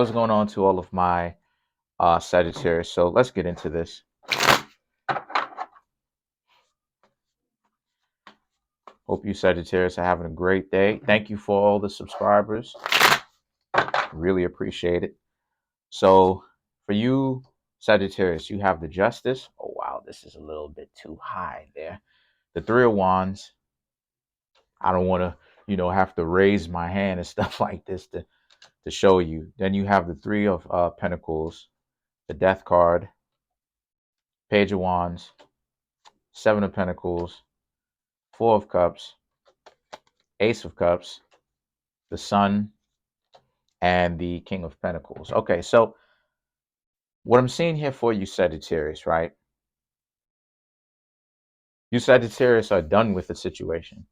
What's going on to all of my Sagittarius? So let's get into this. Hope you Sagittarius are having a great day. Thank you for all the subscribers. Really appreciate it. So for you Sagittarius, you have the Justice. Oh wow, this is a little bit too high there. The Three of Wands. I don't want to, have to raise my hand and stuff like this to show you. Then you have the Three of Pentacles, the Death card, Page of Wands, Seven of Pentacles, Four of Cups, Ace of Cups, the Sun, and the King of Pentacles. Okay, so what I'm seeing here for you Sagittarius, right? You Sagittarius are done with the situation.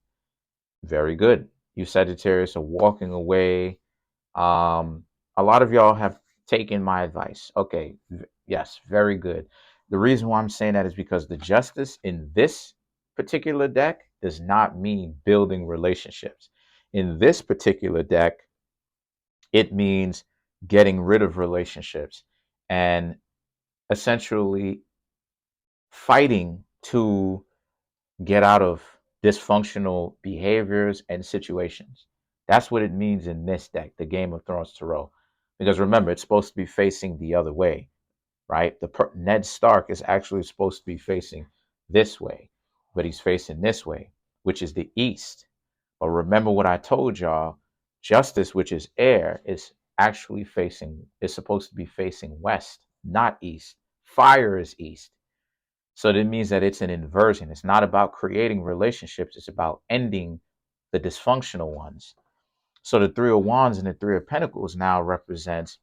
Very good. You Sagittarius are walking away. A lot of y'all have taken my advice. Okay, yes, very good. The reason why I'm saying that is because the Justice in this particular deck does not mean building relationships. In this particular deck, it means getting rid of relationships and essentially fighting to get out of dysfunctional behaviors and situations. That's what it means in this deck, the Game of Thrones Tarot. Because remember, it's supposed to be facing the other way, right? Ned Stark is actually supposed to be facing this way, but he's facing this way, which is the east. But remember what I told y'all, Justice, which is air, is supposed to be facing west, not east. Fire is east. So that means that it's an inversion. It's not about creating relationships. It's about ending the dysfunctional ones. So the Three of Wands and the Three of Pentacles now represents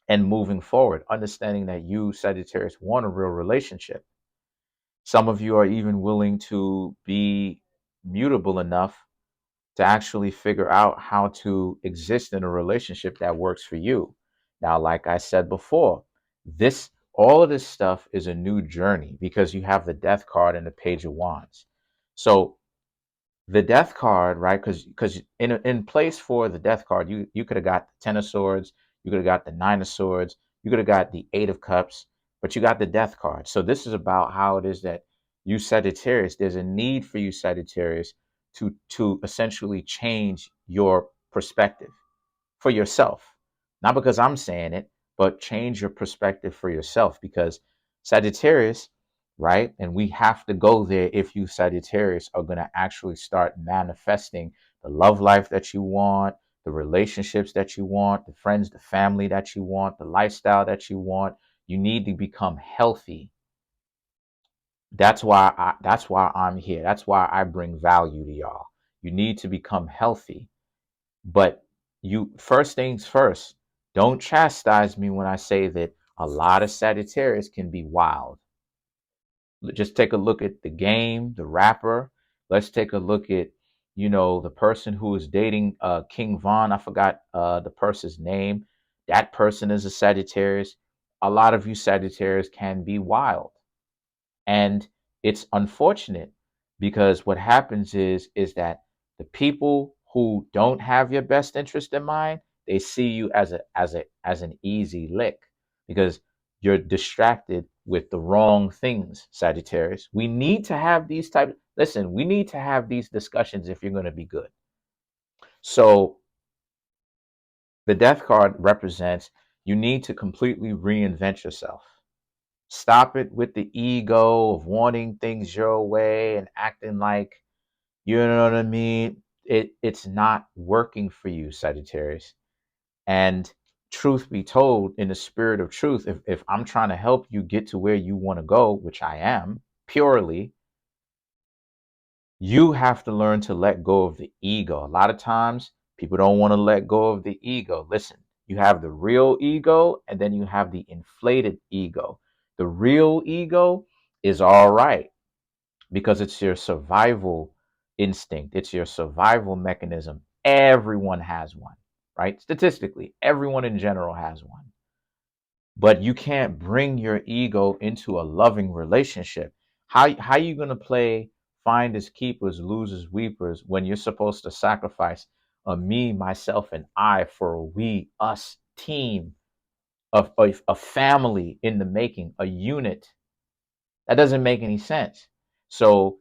and moving forward, understanding that you, Sagittarius, want a real relationship. Some of you are even willing to be mutable enough to actually figure out how to exist in a relationship that works for you. Now, like I said before, all of this stuff is a new journey because you have the Death card and the Page of Wands. So the Death card, right? Because in place for the Death card, you could have got the Ten of Swords, you could have got the Nine of Swords, you could have got the Eight of Cups, but you got the Death card. So this is about how it is that you Sagittarius, there's a need for you Sagittarius to essentially change your perspective for yourself. Not because I'm saying it, but change your perspective for yourself because Sagittarius, right? And we have to go there if you Sagittarius are going to actually start manifesting the love life that you want, the relationships that you want, the friends, the family that you want, the lifestyle that you want. You need to become healthy. That's why I'm here. That's why I bring value to y'all. You need to become healthy. But you first things first, don't chastise me when I say that a lot of Sagittarius can be wild. Just take a look at the game, the rapper. Let's take a look at, the person who is dating King Von. I forgot the person's name. That person is a Sagittarius. A lot of you Sagittarius can be wild. And it's unfortunate because what happens is that the people who don't have your best interest in mind, they see you as an easy lick because you're distracted with the wrong things, Sagittarius. We need to have we need to have these discussions if you're going to be good. So the Death card represents you need to completely reinvent yourself. Stop it with the ego of wanting things your way and acting like, you know what I mean? It's not working for you, Sagittarius. And truth be told, in the spirit of truth, if I'm trying to help you get to where you want to go, which I am purely, you have to learn to let go of the ego. A lot of times people don't want to let go of the ego. Listen, you have the real ego and then you have the inflated ego. The real ego is all right because it's your survival instinct. It's your survival mechanism. Everyone has one, right? Statistically, everyone in general has one. But you can't bring your ego into a loving relationship. How you going to play finders keepers, losers weepers when you're supposed to sacrifice a me, myself, and I for a we, us team, a family in the making, a unit. That doesn't make any sense. So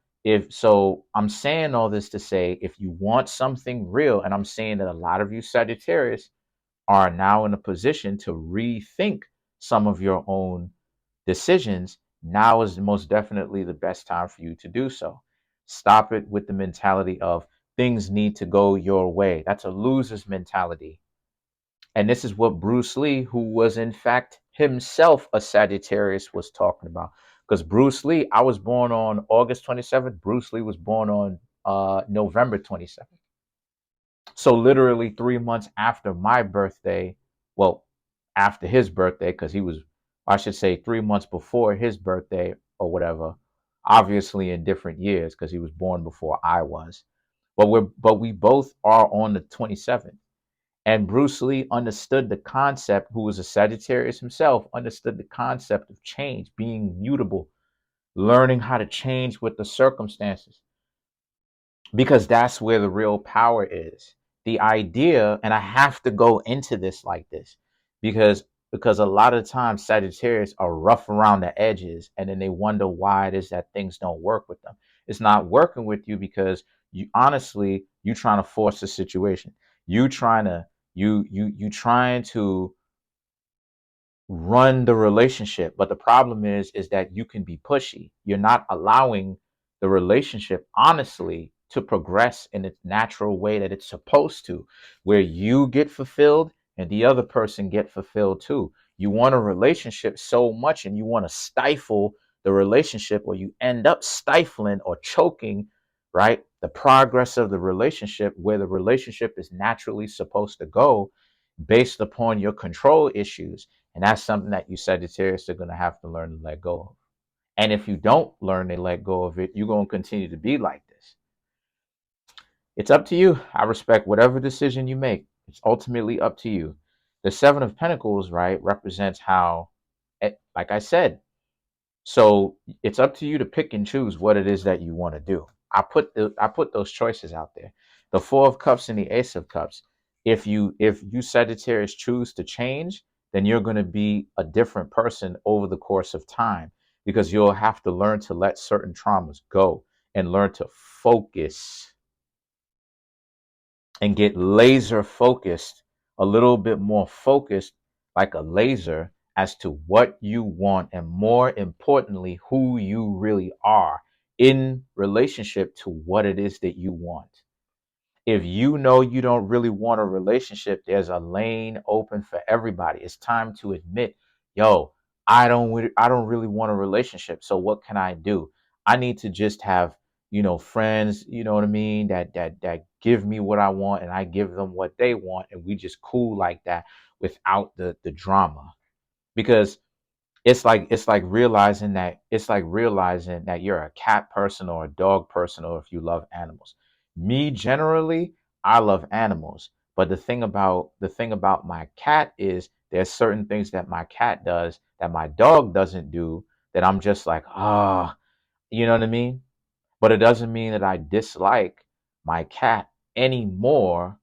I'm saying all this to say, if you want something real, and I'm saying that a lot of you Sagittarius are now in a position to rethink some of your own decisions, now is most definitely the best time for you to do so. Stop it with the mentality of things need to go your way. That's a loser's mentality. And this is what Bruce Lee, who was in fact himself a Sagittarius, was talking about. Because Bruce Lee, I was born on August 27th. Bruce Lee was born on November 27th. So literally 3 months after my birthday, well, after his birthday, because he was, I should say, 3 months before his birthday or whatever. Obviously in different years because he was born before I was. But we both are on the 27th. And Bruce Lee understood the concept, who was a Sagittarius himself, understood the concept of change, being mutable, learning how to change with the circumstances, because that's where the real power is. The idea, and I have to go into this like this, because a lot of times Sagittarius are rough around the edges, and then they wonder why it is that things don't work with them. It's not working with you because you honestly, you trying to force a situation. You trying to you trying to run the relationship, but the problem is that you can be pushy. You're not allowing the relationship honestly to progress in its natural way that it's supposed to, where you get fulfilled and the other person get fulfilled too. You want a relationship so much and you want to stifle the relationship, or you end up stifling or choking, right, the progress of the relationship, where the relationship is naturally supposed to go, based upon your control issues. And that's something that you Sagittarius are going to have to learn to let go of. And if you don't learn to let go of it, you're going to continue to be like this. It's up to you. I respect whatever decision you make. It's ultimately up to you. The Seven of Pentacles, right, represents how, like I said, so it's up to you to pick and choose what it is that you want to do. I put those choices out there. The Four of Cups and the Ace of Cups. If you Sagittarius choose to change, then you're going to be a different person over the course of time, because you'll have to learn to let certain traumas go and learn to focus and get laser focused, a little bit more focused, like a laser, as to what you want, and more importantly, who you really are in relationship to what it is that you want. If you know you don't really want a relationship, there's a lane open for everybody. It's time to admit, yo, I don't really want a relationship. So what can I do? I need to just have, friends, you know what I mean, that give me what I want and I give them what they want, and we just cool like that without the drama. Because it's like realizing that you're a cat person or a dog person, or if you love animals. Me generally, I love animals, but the thing about my cat is there's certain things that my cat does that my dog doesn't do, that I'm just like, you know what I mean? But it doesn't mean that I dislike my cat any more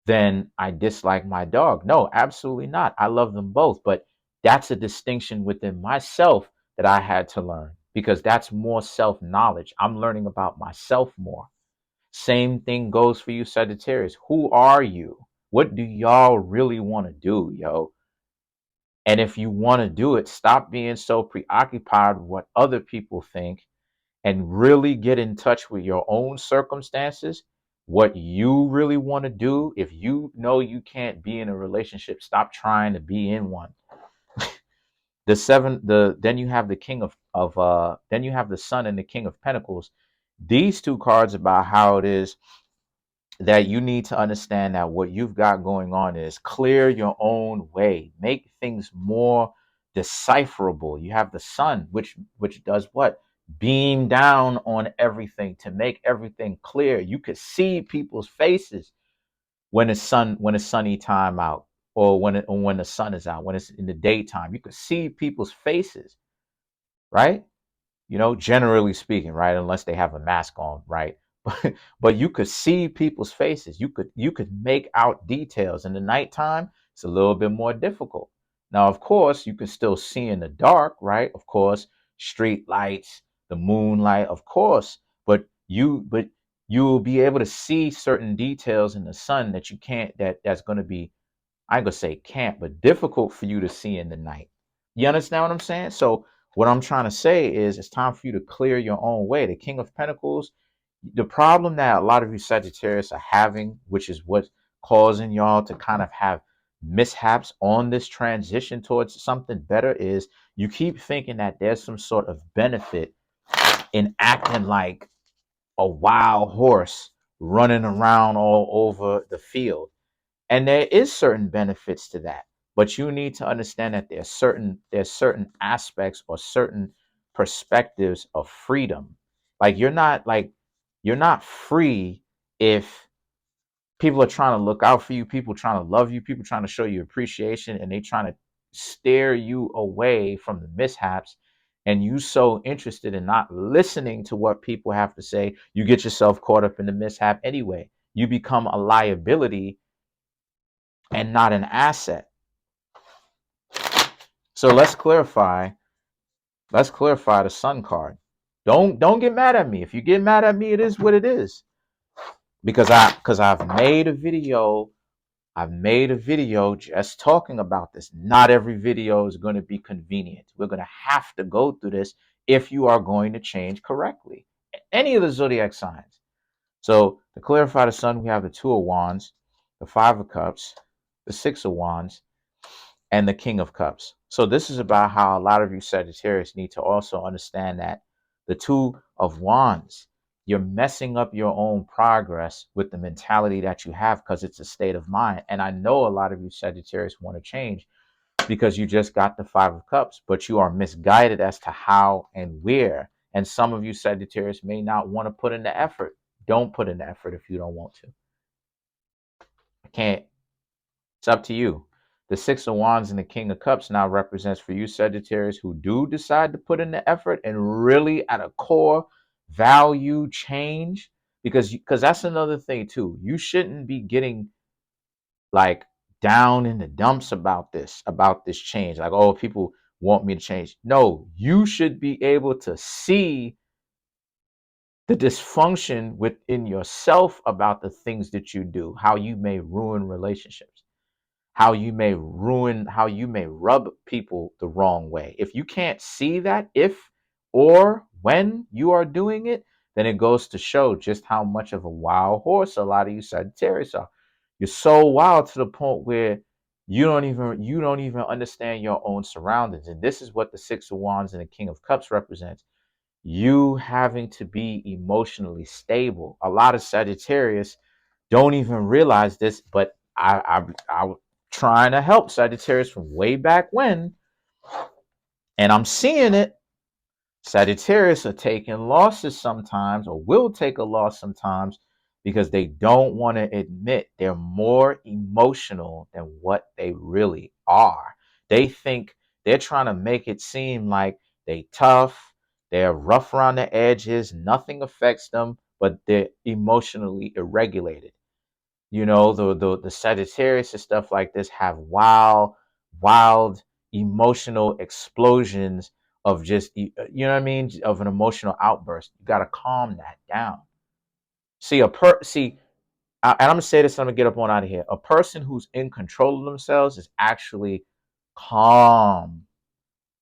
than I dislike my dog. No, absolutely not. I love them both, but that's a distinction within myself that I had to learn, because that's more self knowledge. I'm learning about myself more. Same thing goes for you, Sagittarius. Who are you? What do y'all really want to do, yo? And if you want to do it, stop being so preoccupied with what other people think, and really get in touch with your own circumstances, what you really want to do. If you know you can't be in a relationship, stop trying to be in one. Then you have the then you have the Sun and the King of Pentacles. These two cards about how it is that you need to understand that what you've got going on is clear your own way, make things more decipherable. You have the Sun, which does what? Beam down on everything to make everything clear. You could see people's faces when it's sunny time out, or when the sun is out, when it's in the daytime. You could see people's faces, right? Generally speaking, right? Unless they have a mask on, right? But you could see people's faces. You could make out details in the nighttime. It's a little bit more difficult. Now, of course, you can still see in the dark, right? Of course, street lights, the moonlight, of course, but you'll be able to see certain details in the sun that you can't, that's going to be, I ain't gonna say can't, but difficult for you to see in the night. You understand what I'm saying? So what I'm trying to say is it's time for you to clear your own way. The King of Pentacles, the problem that a lot of you Sagittarius are having, which is what's causing y'all to kind of have mishaps on this transition towards something better, is you keep thinking that there's some sort of benefit in acting like a wild horse running around all over the field. And there is certain benefits to that, but you need to understand that there's certain aspects or certain perspectives of freedom. Like you're not free if people are trying to look out for you, people trying to love you, people trying to show you appreciation, and they trying to steer you away from the mishaps. And you so interested in not listening to what people have to say, you get yourself caught up in the mishap anyway. You become a liability and not an asset. So let's clarify. Let's clarify the sun card. Don't get mad at me. If you get mad at me, it is what it is. Because I've made a video. I've made a video just talking about this. Not every video is going to be convenient. We're going to have to go through this if you are going to change correctly. Any of the zodiac signs. So to clarify the sun, we have the Two of Wands, the Five of Cups, the Six of Wands, and the King of Cups. So this is about how a lot of you Sagittarius need to also understand that the Two of Wands, you're messing up your own progress with the mentality that you have because it's a state of mind. And I know a lot of you Sagittarius want to change because you just got the Five of Cups, but you are misguided as to how and where. And some of you Sagittarius may not want to put in the effort. Don't put in the effort if you don't want to. I can't. It's up to you. The Six of Wands and the King of Cups now represents for you Sagittarius who do decide to put in the effort and really at a core value change, because that's another thing too. You shouldn't be getting like down in the dumps about this change. Like, oh, people want me to change. No, you should be able to see the dysfunction within yourself about the things that you do, how you may ruin relationships, how you may rub people the wrong way. If you can't see that, if or when you are doing it, then it goes to show just how much of a wild horse a lot of you Sagittarius are. You're so wild to the point where you don't even understand your own surroundings. And this is what the Six of Wands and the King of Cups represents. You having to be emotionally stable. A lot of Sagittarius don't even realize this, but I trying to help Sagittarius from way back when, and I'm seeing it. Sagittarius are taking losses sometimes, or will take a loss sometimes, because they don't want to admit they're more emotional than what they really are. They think they're trying to make it seem like they tough, they're rough around the edges, nothing affects them, but they're emotionally irregulated. You know, the Sagittarius and stuff like this have wild emotional explosions of just, you know what I mean, of an emotional outburst. You got to calm that down. And I'm gonna say this, I'm gonna get up on out of here. A person who's in control of themselves is actually calm,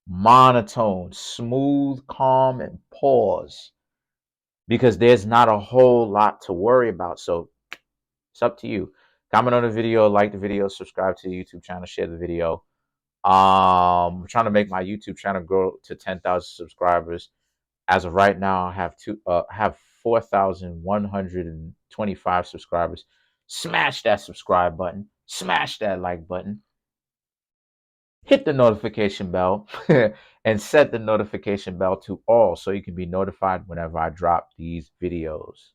monotone, smooth, calm, and pause, because there's not a whole lot to worry about. So it's up to you. Comment on the video, like the video, subscribe to the YouTube channel, share the video. I'm trying to make my YouTube channel grow to 10,000 subscribers. As of right now, I have 4,125 subscribers. Smash that subscribe button, smash that like button, hit the notification bell, and set the notification bell to all so you can be notified whenever I drop these videos.